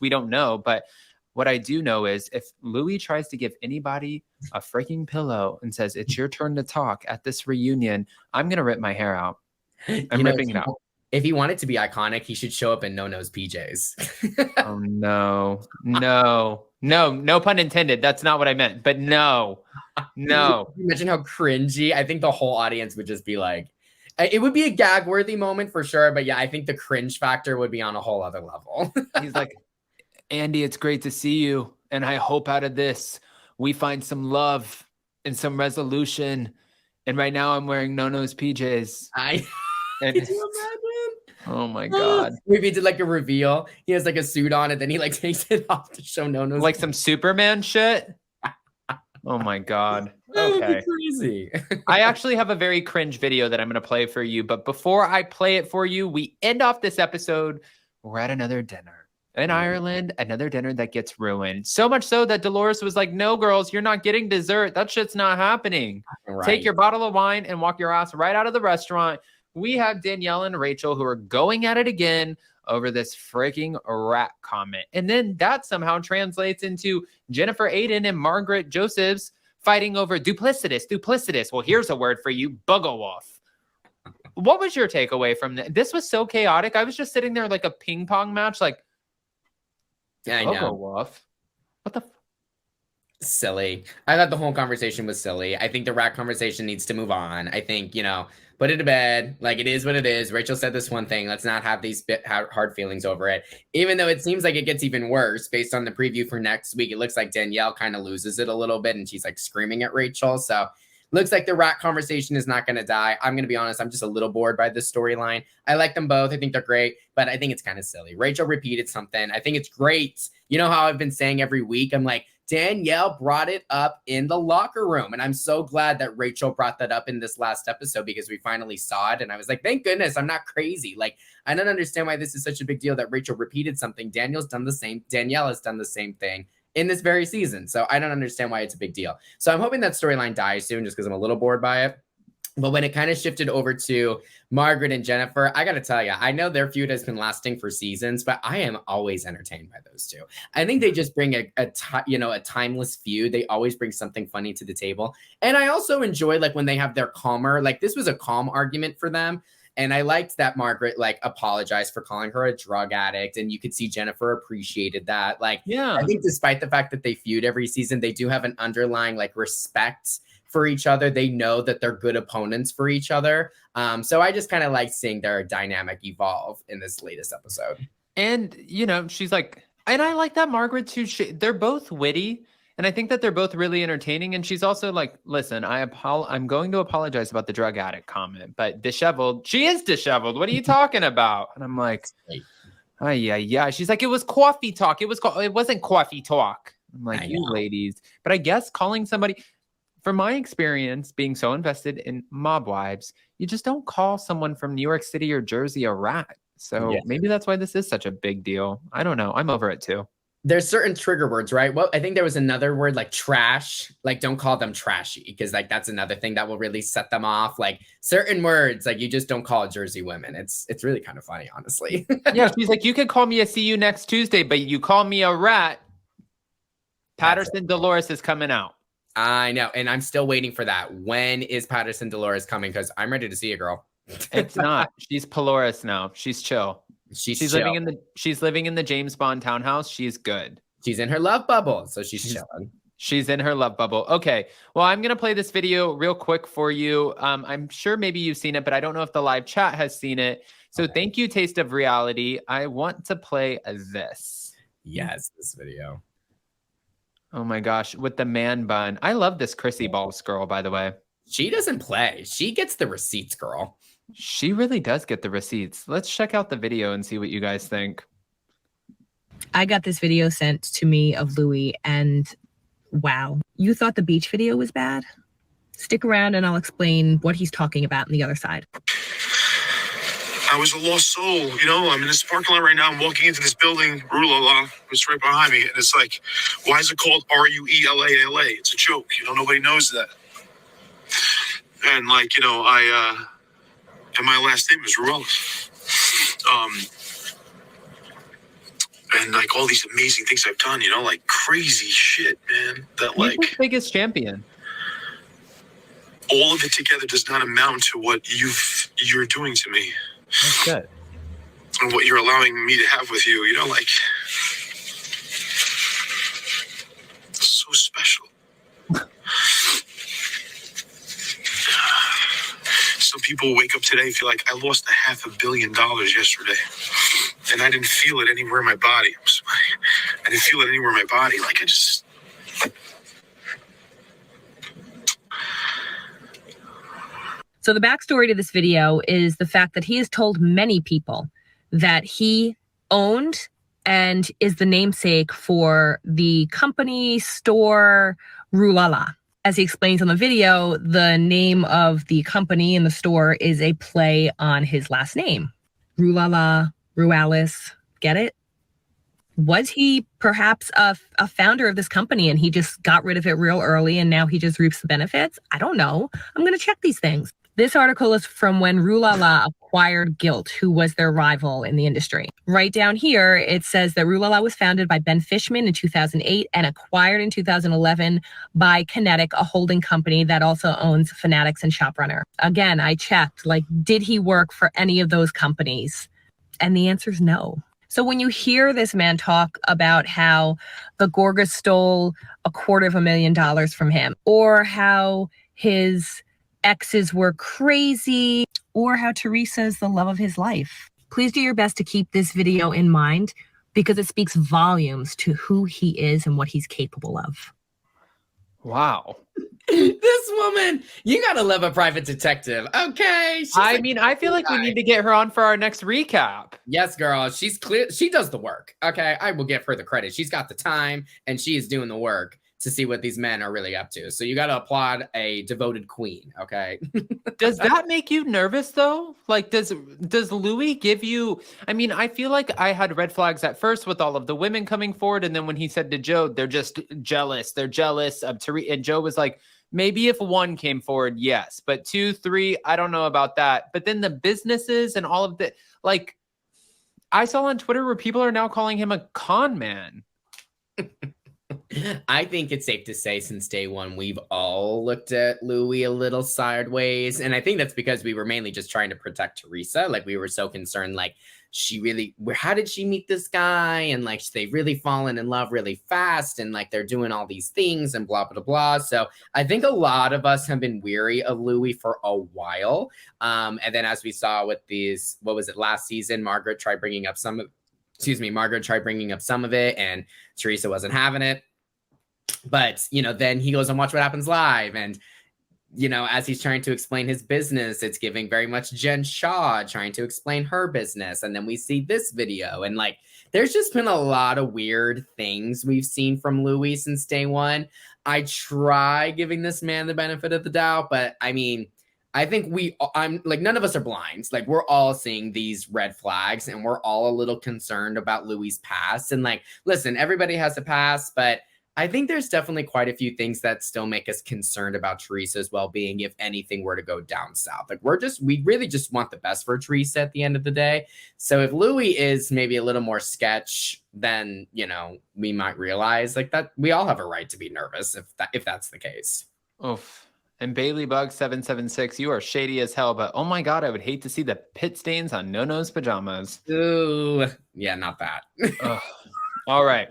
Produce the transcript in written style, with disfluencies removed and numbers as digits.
We don't know. But what I do know is if Louis tries to give anybody a freaking pillow and says, it's your turn to talk at this reunion, I'm going to rip my hair out. I'm ripping it out. If he wanted to be iconic, he should show up in No-No's PJs. Oh, no. No pun intended. That's not what I meant. But no. Imagine how cringy. I think the whole audience would just be like, it would be a gag-worthy moment for sure. But yeah, I think the cringe factor would be on a whole other level. He's like, Andy, it's great to see you. And I hope out of this, we find some love and some resolution. And right now I'm wearing No-No's PJs. Could you imagine? Oh my God. Maybe he did like a reveal. He has like a suit on and then he like takes it off to show No-No's. Like some Superman shit. Oh my God. Okay. Crazy. I actually have a very cringe video that I'm going to play for you. But before I play it for you, we end off this episode. We're at another dinner in Ireland, another dinner that gets ruined. So much so that Dolores was like, no, girls, you're not getting dessert. That shit's not happening. Right. Take your bottle of wine and walk your ass right out of the restaurant. We have Danielle and Rachel who are going at it again over this freaking rat comment. And then that somehow translates into Jennifer Aiden and Margaret Josephs fighting over duplicitous. Well, here's a word for you, buggle-off. What was your takeaway from this? This was so chaotic. I was just sitting there like a ping pong match, like, yeah, I know. Buggle-off? What the silly. I thought the whole conversation was silly. I think the rat conversation needs to move on. I think, put it to bed. Like, it is what it is. Rachel said this one thing. Let's not have these hard feelings over it. Even though it seems like it gets even worse based on the preview for next week. It looks like Danielle kind of loses it a little bit and she's like screaming at Rachel. So looks like the rat conversation is not going to die. I'm going to be honest. I'm just a little bored by this storyline. I like them both. I think they're great, but I think it's kind of silly. Rachel repeated something. I think it's great. You know how I've been saying every week, I'm like, Danielle brought it up in the locker room. And I'm so glad that Rachel brought that up in this last episode because we finally saw it. And I was like, thank goodness I'm not crazy. Like, I don't understand why this is such a big deal that Rachel repeated something. Danielle has done the same thing in this very season. So I don't understand why it's a big deal. So I'm hoping that storyline dies soon just because I'm a little bored by it. But when it kind of shifted over to Margaret and Jennifer, I got to tell you, I know their feud has been lasting for seasons, but I am always entertained by those two. I think they just bring a timeless feud. They always bring something funny to the table. And I also enjoy like when they have their calmer, like this was a calm argument for them. And I liked that Margaret like apologized for calling her a drug addict. And you could see Jennifer appreciated that. Like, yeah, I think despite the fact that they feud every season, they do have an underlying like respect for each other. They know that they're good opponents for each other. So I just kind of like seeing their dynamic evolve in this latest episode. And, she's like, and I like that Margaret too. They're both witty. And I think that they're both really entertaining. And she's also like, listen, I'm going to apologize about the drug addict comment, but disheveled. She is disheveled. What are you talking about? And I'm like, oh, yeah. She's like, it was coffee talk. It wasn't coffee talk. I'm like, you ladies. But I guess calling somebody... From my experience being so invested in mob wives, you just don't call someone from New York City or Jersey a rat. So maybe that's why this is such a big deal. I don't know. I'm over it too. There's certain trigger words, right? Well, I think there was another word like trash. Like, don't call them trashy because like that's another thing that will really set them off. Like certain words, like you just don't call Jersey women. It's really kind of funny, honestly. Yeah, she's like, you could call me a see you next Tuesday, but you call me a rat. Patterson Dolores is coming out. I know. And I'm still waiting for that. When is Patterson Dolores coming? Because I'm ready to see a girl. It's not. She's Polaris now. She's chill. She's chill. She's living in the James Bond townhouse. She's good. She's in her love bubble. So she's chilling. She's in her love bubble. Okay. Well, I'm going to play this video real quick for you. I'm sure maybe you've seen it, but I don't know if the live chat has seen it. So thank you, Taste of Reality. I want to play this. Yes, this video. Oh my gosh, with the man bun. I love this Chrissy Balls girl, by the way. She doesn't play. She gets the receipts, girl. She really does get the receipts. Let's check out the video and see what you guys think. I got this video sent to me of Louis, and wow. You thought the beach video was bad? Stick around and I'll explain what he's talking about on the other side. I was a lost soul, I'm in this parking lot right now. I'm walking into this building, Rula, it's right behind me. And it's like, why is it called R-U-E-L-A-L-A? It's a joke. Nobody knows that. And like, and my last name is Ruelas. and like all these amazing things I've done, you know, like crazy shit, man. That He's like the biggest champion. all of it together does not amount to what you're doing to me. That's good. And what you're allowing me to have with you, you know, like so special. Some people wake up today and feel like I lost $500 million yesterday, and I didn't feel it anywhere in my body. I didn't feel it anywhere in my body. Like I just. So the backstory to this video is the fact that he has told many people that he owned and is the namesake for the company store Ruelas. As he explains on the video, the name of the company and the store is a play on his last name. Ruelas. Get it? Was he perhaps a founder of this company and he just got rid of it real early and now he just reaps the benefits? I don't know. I'm going to check these things. This article is from when Ruelas acquired Gilt, who was their rival in the industry. Right down here, it says that Ruelas was founded by Ben Fishman in 2008 and acquired in 2011 by Kinetic, a holding company that also owns Fanatics and ShopRunner. Again, I checked, like, did he work for any of those companies? And the answer is no. So when you hear this man talk about how the Gorgas stole $250,000 from him, or how his exes were crazy, or how Teresa is the love of his life, please do your best to keep this video in mind because it speaks volumes to who he is and what he's capable of. Wow. This woman, you gotta love a private detective. Okay. I mean, I feel like we need to get her on for our next recap. Yes, girl. She's clear. She does the work. Okay. I will give her the credit. She's got the time and she is doing the work to see what these men are really up to. So you got to applaud a devoted queen. Okay. Does that make you nervous though? Like, does Louis give you, I mean, I feel like I had red flags at first with all of the women coming forward. And then when he said to Joe, they're just jealous. They're jealous of Teresa. And Joe was like, maybe if one came forward, yes, but 2, 3, I don't know about that. But then the businesses and all of the, like, I saw on Twitter where people are now calling him a con man. I think it's safe to say since day one, we've all looked at Louis a little sideways. And I think that's because we were mainly just trying to protect Teresa. Like, we were so concerned, like, how did she meet this guy? And like, they've really fallen in love really fast. And like, they're doing all these things and blah, blah, blah. So I think a lot of us have been weary of Louis for a while. And then as we saw with these, what was it, last season, Margaret tried bringing up some of it and Teresa wasn't having it. But, you know, then he goes and watch What Happens Live. And, you know, as he's trying to explain his business, it's giving very much Jen Shaw trying to explain her business. And then we see this video. And like, there's just been a lot of weird things we've seen from Louis since day one. I try giving this man the benefit of the doubt, but I mean, I think I'm like, none of us are blind. Like, we're all seeing these red flags and we're all a little concerned about Louis' past. And like, listen, everybody has a past, but I think there's definitely quite a few things that still make us concerned about Teresa's well-being if anything were to go down south. Like, we really just want the best for Teresa at the end of the day. So if Louis is maybe a little more sketch, then, you know, we might realize like that we all have a right to be nervous if that's the case. Oof. And Bailey Bug 776, you are shady as hell, but oh my God, I would hate to see the pit stains on No-No's pajamas. Ooh, yeah, not that. All right.